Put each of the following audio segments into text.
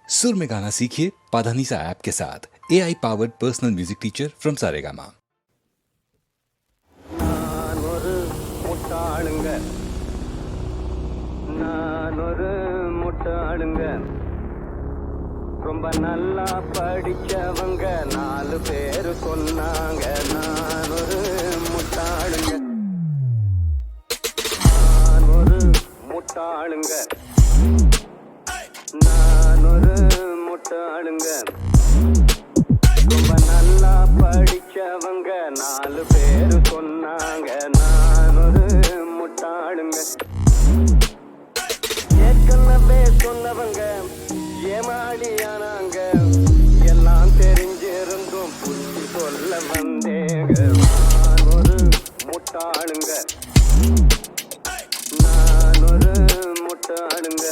सुर में गाना सीखिए पाधानीसा ऐप के साथ AI powered personal music teacher from Saregama. ரொம்ப நல்லா படிச்சவங்க 4 பேரு சொன்னாங்க நான் ஒரு முட்டாளுங்க, நான் ஒரு முட்டாளுங்க, நான் ஒரு முட்டாளுங்க. ரொம்ப நல்லா படிச்சவங்க 4 பேரு சொன்னாங்க நான் ஒரு முட்டாளுங்க. ஏற்கனவே சொன்னவங்க ஏமாளியானாங்க, எல்லாம் தெரிஞ்சிருந்தும் புத்தி சொல்ல வந்தேங்க. நான் ஒரு முட்டாளுங்க, நான் ஒரு முட்டாளுங்க.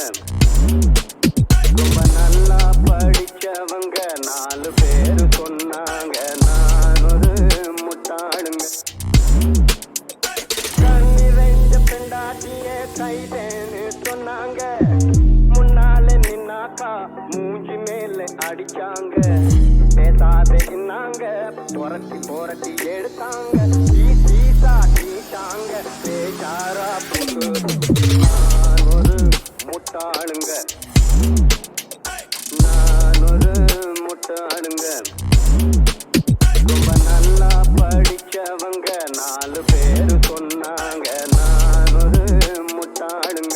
ரொம்ப நல்லா படிச்சவங்க 4 பேரு சொன்னாங்க நான் ஒரு முட்டாளுங்க. கண்ணிறைஞ்ச பெண்டாட்டிய கைதேன்னு சொன்னாங்க, மூஞ்சி மேல அடிச்சாங்க, பேசாதே நாங்க புரட்டி புரட்டி எடுத்தாங்க, தீட்டாங்க பேசாரா புக்கு. நான் ஒரு முட்டாளுங்க, நான் ஒரு முட்டாளுங்க. ரொம்ப நல்லா படிச்சவங்க 4 பேரு சொன்னாங்க நான் ஒரு முட்டாளுங்க.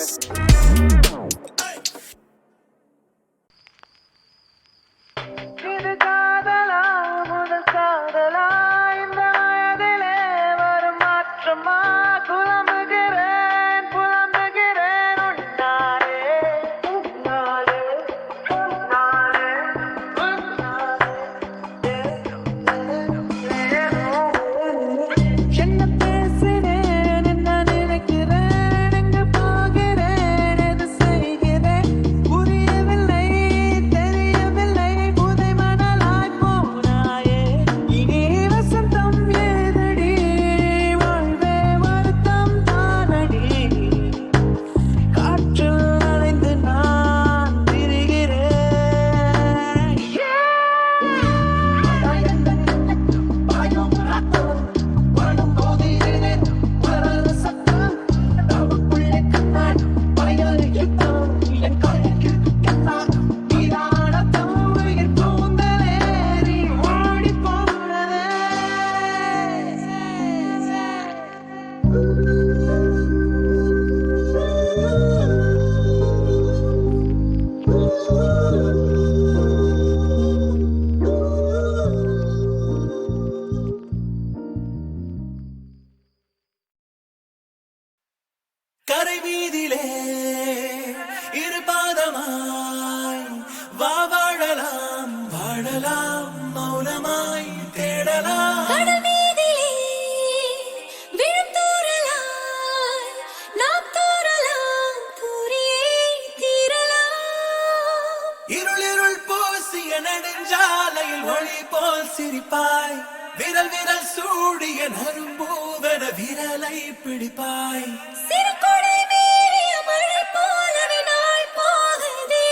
நெடுஞ்சாலையில் ஒளி போல் சிரிப்பாய், விரல் விரல் சூடிய நரும்பூவன விரலை பிடிப்பாய். சிறுகொடை மீறிய மழை போலவே நாள் போகுதே,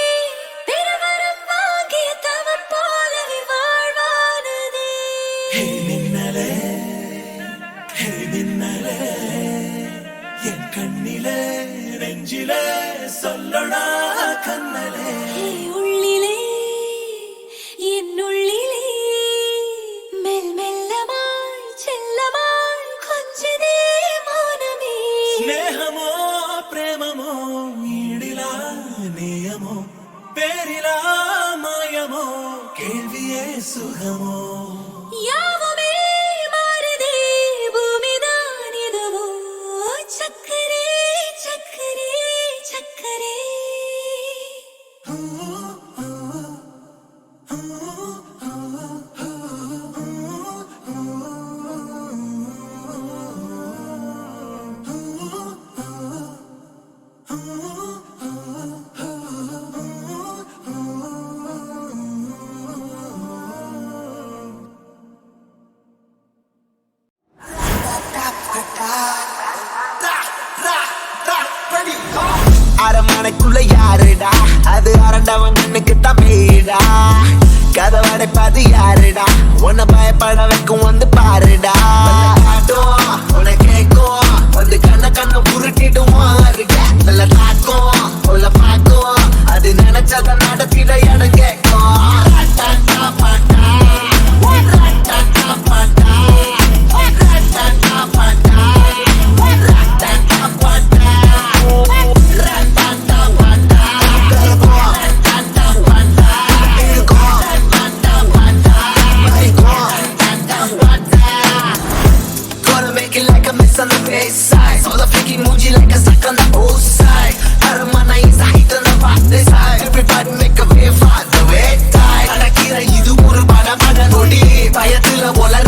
பெருவரம் வாங்கிய தவம் போலவே வாழ்வானதே. ஹே மின்னலே, ஹே மின்னலே, என் கண்ணிலே நெஞ்சிலே சொல்லடா கண்ணலே. உள்ளிலே என்னுள்ளிலே மெல் மெல்லமாய் செல்லமாய் கொஞ்சதே மௌனமே. ஸ்நேகமோ பிரேமமோ ஈடிலா நேயமோ பேரிலா மாயமோ கேள்வியே சுகமோ. யாவுமே மாறுதே பூமிதான் இதுவோ சக்கரே சக்கரே சக்கரே. உன்னை பயப்பட வைக்கும் வந்து பாருடா காட்டும் உன்னை கேட்கும் வந்து கண்ண உருட்டிடுவோம் நல்ல தாக்கும் உள்ள பாக்கும் அது நினைச்சத நடத்திட இடம் கேட்கும் Gonna make it like a miss on the baseline. So the freaky Muji like a suck on the both side. Aramana is a hit on the back side. Everybody make a way for the way tight. Anakira idu oru bada bada nodi. Payathila bola